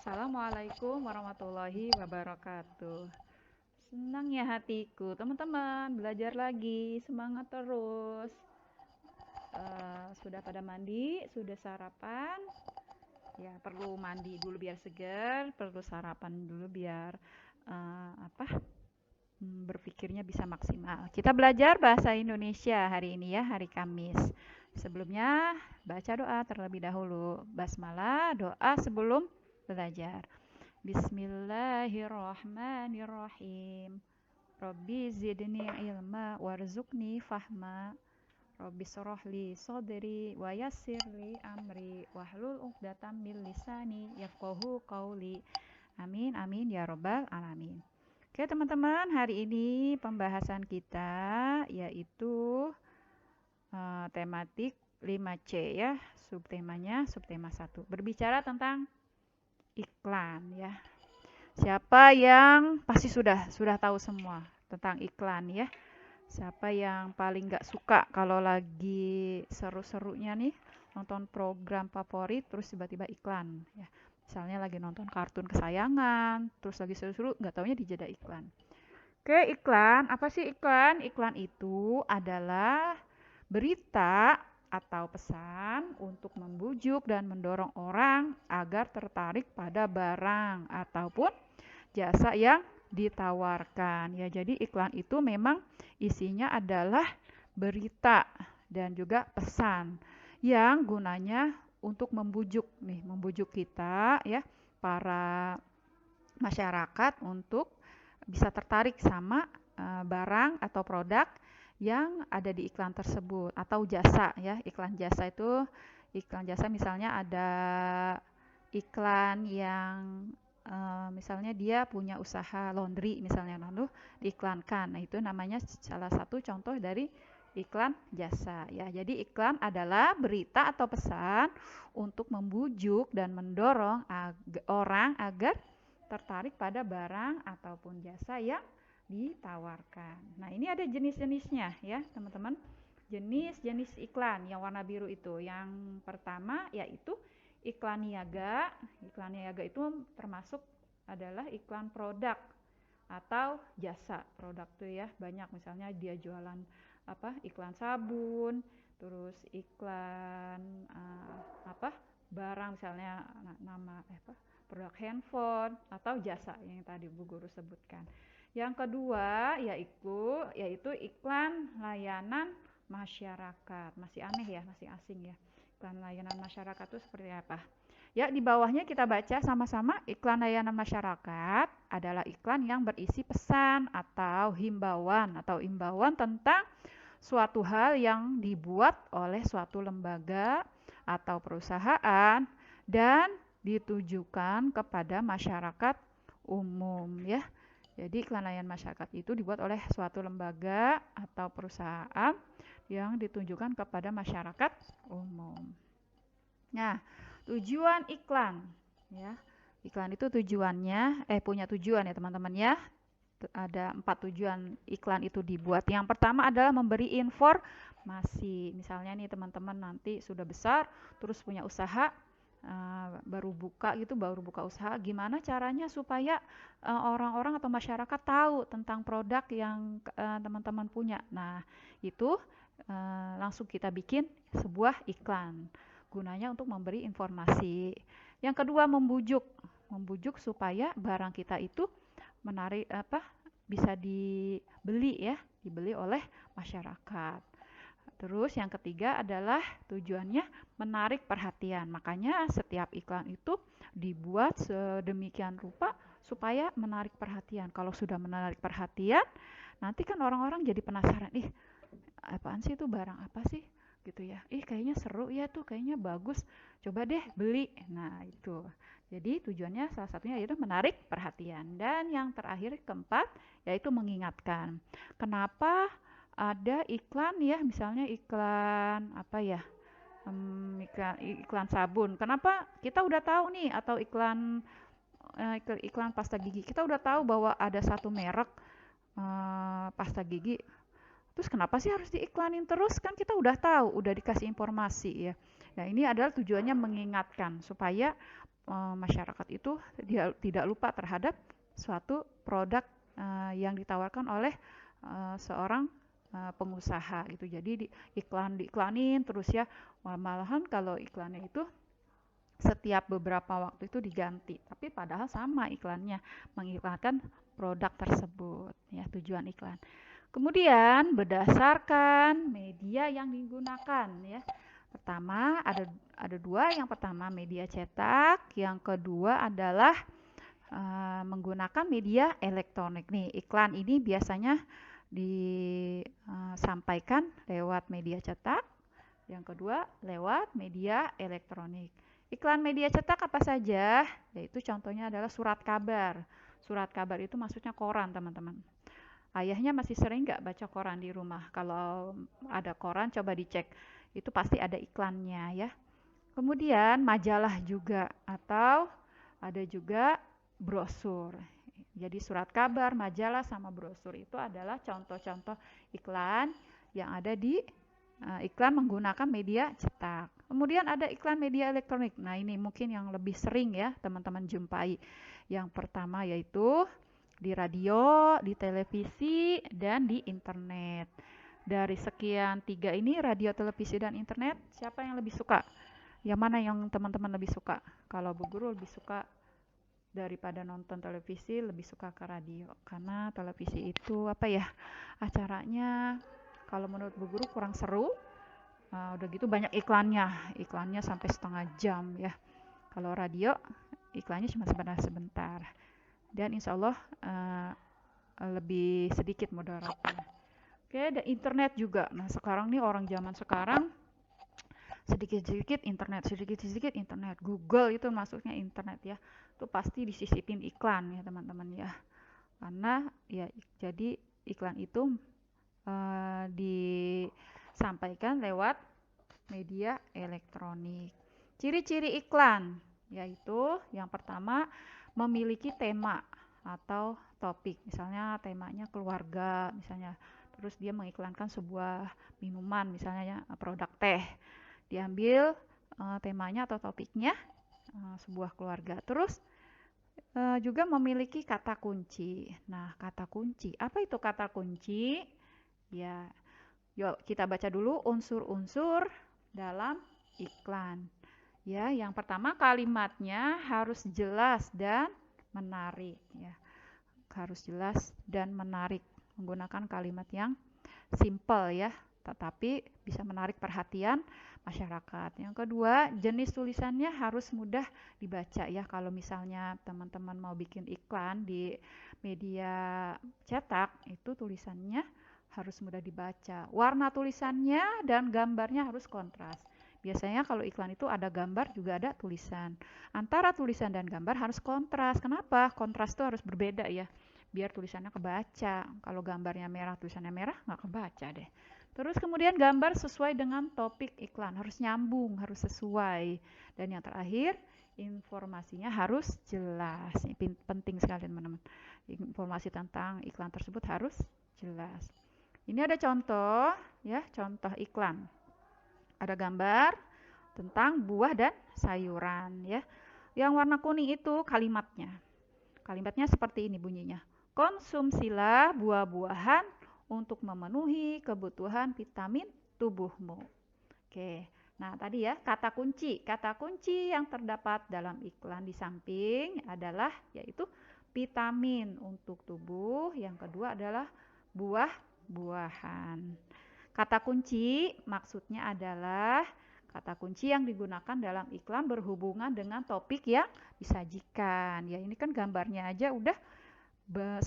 Assalamualaikum warahmatullahi wabarakatuh. Senang ya hatiku, teman-teman. Belajar lagi, semangat terus. Sudah pada mandi, sudah sarapan. Ya, perlu mandi dulu biar segar, perlu sarapan dulu biar berpikirnya bisa maksimal. Kita belajar bahasa Indonesia hari ini ya, hari Kamis. Sebelumnya baca doa terlebih dahulu. Basmalah, doa sebelum belajar. Bismillahirrahmanirrahim. Rabbi zidni ilma warzuqni fahma. Rabbi sorohli sodri wa yassirli amri wahlul uqdatam min lisani yafqahu qawli. Amin amin ya robbal alamin. Oke teman-teman, hari ini pembahasan kita yaitu tematik 5C ya, subtema 1. Berbicara tentang iklan ya. Siapa yang pasti sudah tahu semua tentang iklan ya. Siapa yang paling nggak suka kalau lagi seru-serunya nih nonton program favorit terus tiba-tiba iklan ya. Misalnya lagi nonton kartun kesayangan, terus lagi seru-seru nggak taunya dijeda iklan. Oke, iklan. Apa sih iklan? Iklan itu adalah berita atau pesan untuk membujuk dan mendorong orang agar tertarik pada barang ataupun jasa yang ditawarkan. Ya, jadi iklan itu memang isinya adalah berita dan juga pesan yang gunanya untuk membujuk kita ya, para masyarakat untuk bisa tertarik sama barang atau produk yang ada di iklan tersebut atau jasa ya. Iklan jasa misalnya ada iklan yang misalnya dia punya usaha laundry misalnya lalu diiklankan. Nah, itu namanya salah satu contoh dari iklan jasa ya. Jadi iklan adalah berita atau pesan untuk membujuk dan mendorong orang agar tertarik pada barang ataupun jasa yang ditawarkan. Nah, ini ada jenis-jenisnya ya, teman-teman. Jenis-jenis iklan yang warna biru itu. Yang pertama yaitu iklan niaga. Iklan niaga itu termasuk adalah iklan produk atau jasa. Produk tuh ya banyak, misalnya dia jualan iklan sabun, terus iklan barang misalnya nama produk handphone atau jasa yang tadi Bu Guru sebutkan. Yang kedua yaitu iklan layanan masyarakat. Masih aneh ya, masih asing ya. Iklan layanan masyarakat itu seperti apa? Ya, di bawahnya kita baca sama-sama. Iklan layanan masyarakat adalah iklan yang berisi pesan atau himbauan tentang suatu hal yang dibuat oleh suatu lembaga atau perusahaan dan ditujukan kepada masyarakat umum ya. Jadi iklan layanan masyarakat itu dibuat oleh suatu lembaga atau perusahaan yang ditujukan kepada masyarakat umum. Nah, tujuan iklan ya. Iklan itu tujuannya punya tujuan ya teman-teman ya. Ada 4 tujuan iklan itu dibuat. Yang pertama adalah memberi informasi. Misalnya nih teman-teman nanti sudah besar terus punya usaha, baru buka usaha, gimana caranya supaya orang-orang atau masyarakat tahu tentang produk yang teman-teman punya. Nah, itu langsung kita bikin sebuah iklan. Gunanya untuk memberi informasi. Yang kedua membujuk supaya barang kita itu menarik bisa dibeli oleh masyarakat. Terus yang ketiga adalah tujuannya menarik perhatian. Makanya setiap iklan itu dibuat sedemikian rupa supaya menarik perhatian. Kalau sudah menarik perhatian, nanti kan orang-orang jadi penasaran, ih apaan sih itu, barang apa sih gitu ya, kayaknya seru ya tuh, kayaknya bagus, coba deh beli. Nah itu, jadi tujuannya salah satunya yaitu menarik perhatian. Dan yang terakhir keempat yaitu mengingatkan. Kenapa ada iklan ya, misalnya iklan iklan sabun, kenapa kita udah tahu nih, atau iklan pasta gigi, kita udah tahu bahwa ada satu merek pasta gigi. Terus kenapa sih harus diiklanin terus? Kan kita udah tahu, udah dikasih informasi ya. Nah, ini adalah tujuannya mengingatkan supaya masyarakat itu dia tidak lupa terhadap suatu produk yang ditawarkan oleh seorang pengusaha gitu. Jadi diiklanin terus ya. Malahan kalau iklannya itu setiap beberapa waktu itu diganti, tapi padahal sama iklannya, mengiklankan produk tersebut ya, tujuan iklan. Kemudian berdasarkan media yang digunakan ya. Pertama ada dua, yang pertama media cetak, yang kedua adalah menggunakan media elektronik. Nih, iklan ini biasanya disampaikan lewat media cetak, yang kedua lewat media elektronik. Iklan media cetak apa saja? Yaitu contohnya adalah surat kabar. Surat kabar itu maksudnya koran, teman-teman. Ayahnya masih sering nggak baca koran di rumah? Kalau ada koran, coba dicek. Itu pasti ada iklannya ya. Kemudian majalah juga, atau ada juga brosur. Jadi surat kabar, majalah, sama brosur itu adalah contoh-contoh iklan yang ada di iklan menggunakan media cetak. Kemudian ada iklan media elektronik. Nah, ini mungkin yang lebih sering ya teman-teman jumpai. Yang pertama yaitu di radio, di televisi, dan di internet. Dari sekian tiga ini, radio, televisi, dan internet, siapa yang lebih suka? Yang mana yang teman-teman lebih suka? Kalau Bu Guru lebih suka daripada nonton televisi, lebih suka ke radio. Karena televisi itu apa ya, acaranya kalau menurut Bu Guru kurang seru. Udah gitu banyak iklannya sampai setengah jam ya. Kalau radio iklannya cuma sebentar-sebentar. Dan insya Allah lebih sedikit mudaratnya. Oke, dan internet juga. Nah, sekarang nih orang zaman sekarang sedikit-sedikit internet. Google itu masuknya internet ya. Itu pasti disisipin iklan ya, teman-teman ya. Karena ya jadi iklan itu disampaikan lewat media elektronik. Ciri-ciri iklan yaitu yang pertama memiliki tema atau topik. Misalnya temanya keluarga, misalnya. Terus dia mengiklankan sebuah minuman, misalnya ya, produk teh. Diambil temanya atau topiknya sebuah keluarga. Terus juga memiliki kata kunci. Nah, kata kunci. Apa itu kata kunci? Ya, yuk kita baca dulu unsur-unsur dalam iklan. Ya, yang pertama kalimatnya harus jelas dan menarik ya. Harus jelas dan menarik, menggunakan kalimat yang simple ya, tetapi bisa menarik perhatian masyarakat. Yang kedua, jenis tulisannya harus mudah dibaca ya. Kalau misalnya teman-teman mau bikin iklan di media cetak, itu tulisannya harus mudah dibaca. Warna tulisannya dan gambarnya harus kontras. Biasanya kalau iklan itu ada gambar juga ada tulisan. Antara tulisan dan gambar harus kontras. Kenapa? Kontras itu harus berbeda ya. Biar tulisannya kebaca. Kalau gambarnya merah, tulisannya merah, nggak kebaca deh. Terus kemudian gambar sesuai dengan topik iklan. Harus nyambung, harus sesuai. Dan yang terakhir, informasinya harus jelas. Ini penting sekali teman-teman. Informasi tentang iklan tersebut harus jelas. Ini ada contoh ya, contoh iklan. Ada gambar tentang buah dan sayuran ya. Yang warna kuning itu kalimatnya. Kalimatnya seperti ini bunyinya. Konsumsilah buah-buahan untuk memenuhi kebutuhan vitamin tubuhmu. Oke. Nah, tadi ya kata kunci. Kata kunci yang terdapat dalam iklan di samping adalah yaitu vitamin untuk tubuh, yang kedua adalah buah-buahan. Kata kunci maksudnya adalah kata kunci yang digunakan dalam iklan berhubungan dengan topik yang disajikan. Ya, ini kan gambarnya aja udah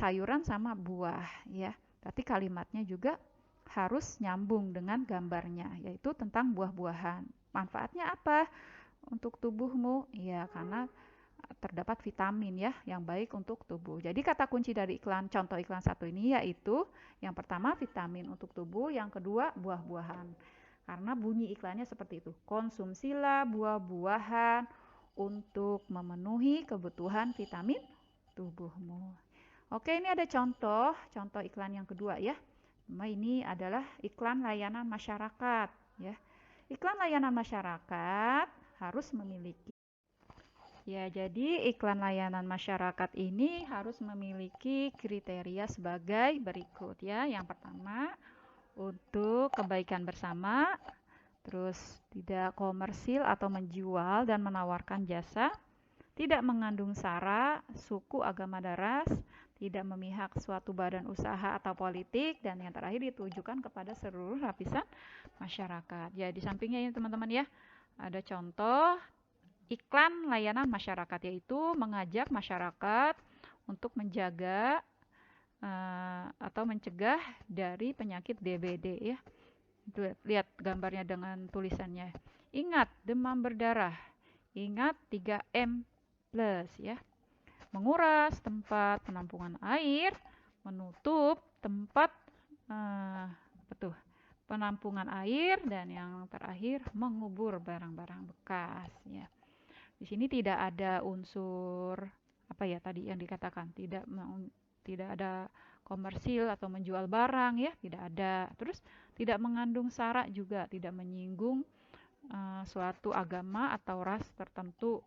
sayuran sama buah ya. Berarti kalimatnya juga harus nyambung dengan gambarnya, yaitu tentang buah-buahan. Manfaatnya apa untuk tubuhmu? Ya, karena terdapat vitamin ya yang baik untuk tubuh. Jadi kata kunci dari iklan, contoh iklan satu ini yaitu yang pertama vitamin untuk tubuh, yang kedua buah-buahan. Karena bunyi iklannya seperti itu. Konsumsilah buah-buahan untuk memenuhi kebutuhan vitamin tubuhmu. Oke, ini ada contoh iklan yang kedua ya. Ini adalah iklan layanan masyarakat ya. Iklan layanan masyarakat harus memiliki. Ya, jadi iklan layanan masyarakat ini harus memiliki kriteria sebagai berikut ya. Yang pertama, untuk kebaikan bersama, terus tidak komersil atau menjual dan menawarkan jasa, tidak mengandung sara, suku, agama, ras, tidak memihak suatu badan usaha atau politik, dan yang terakhir ditujukan kepada seluruh lapisan masyarakat. Ya, di sampingnya ini teman-teman ya, ada contoh iklan layanan masyarakat, yaitu mengajak masyarakat untuk menjaga atau mencegah dari penyakit DBD ya. Lihat gambarnya dengan tulisannya. Ingat demam berdarah. Ingat 3M plus ya. Menguras tempat penampungan air, menutup tempat penampungan air, dan yang terakhir mengubur barang-barang bekas ya. Di sini tidak ada unsur apa ya tadi yang dikatakan, tidak ada komersil atau menjual barang ya, tidak ada. Terus tidak mengandung sara juga, tidak menyinggung suatu agama atau ras tertentu.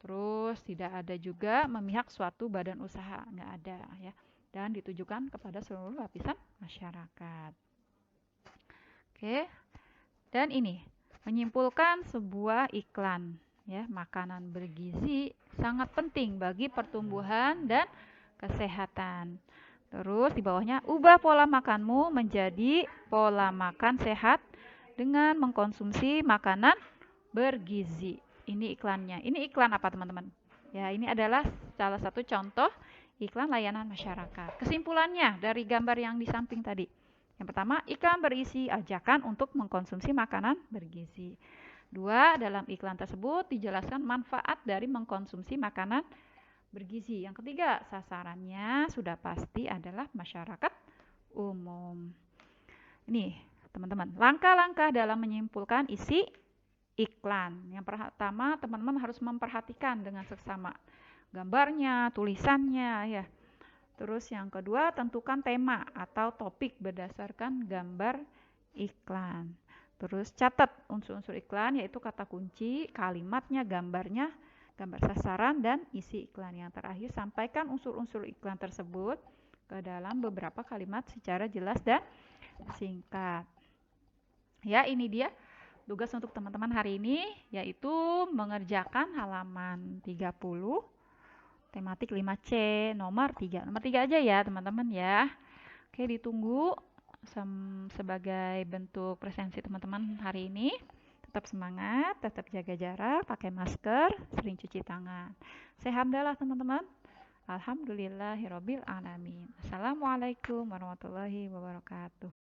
Terus tidak ada juga memihak suatu badan usaha, nggak ada ya. Dan ditujukan kepada seluruh lapisan masyarakat. Oke. Dan ini menyimpulkan sebuah iklan ya, makanan bergizi sangat penting bagi pertumbuhan dan kesehatan. Terus di bawahnya, ubah pola makanmu menjadi pola makan sehat dengan mengkonsumsi makanan bergizi. Ini iklannya. Ini iklan apa teman-teman? Ya, ini adalah salah satu contoh iklan layanan masyarakat. Kesimpulannya dari gambar yang di samping tadi. Yang pertama, iklan berisi ajakan untuk mengkonsumsi makanan bergizi. 2, dalam iklan tersebut dijelaskan manfaat dari mengkonsumsi makanan bergizi. Yang ketiga, sasarannya sudah pasti adalah masyarakat umum. Ini teman-teman, langkah-langkah dalam menyimpulkan isi iklan. Yang pertama, teman-teman harus memperhatikan dengan seksama gambarnya, tulisannya ya. Terus yang kedua, tentukan tema atau topik berdasarkan gambar iklan. Terus catat unsur-unsur iklan, yaitu kata kunci, kalimatnya, gambarnya, gambar sasaran, dan isi iklan. Yang terakhir, sampaikan unsur-unsur iklan tersebut ke dalam beberapa kalimat secara jelas dan singkat. Ya, ini dia tugas untuk teman-teman hari ini, yaitu mengerjakan halaman 30, tematik 5C, nomor 3. Nomor 3 aja ya teman-teman ya. Oke, ditunggu sebagai bentuk presensi teman-teman hari ini. Tetap semangat, tetap jaga jarak, pakai masker, sering cuci tangan. Sehat dah teman-teman. Alhamdulillahirabbil alamin. Assalamualaikum warahmatullahi wabarakatuh.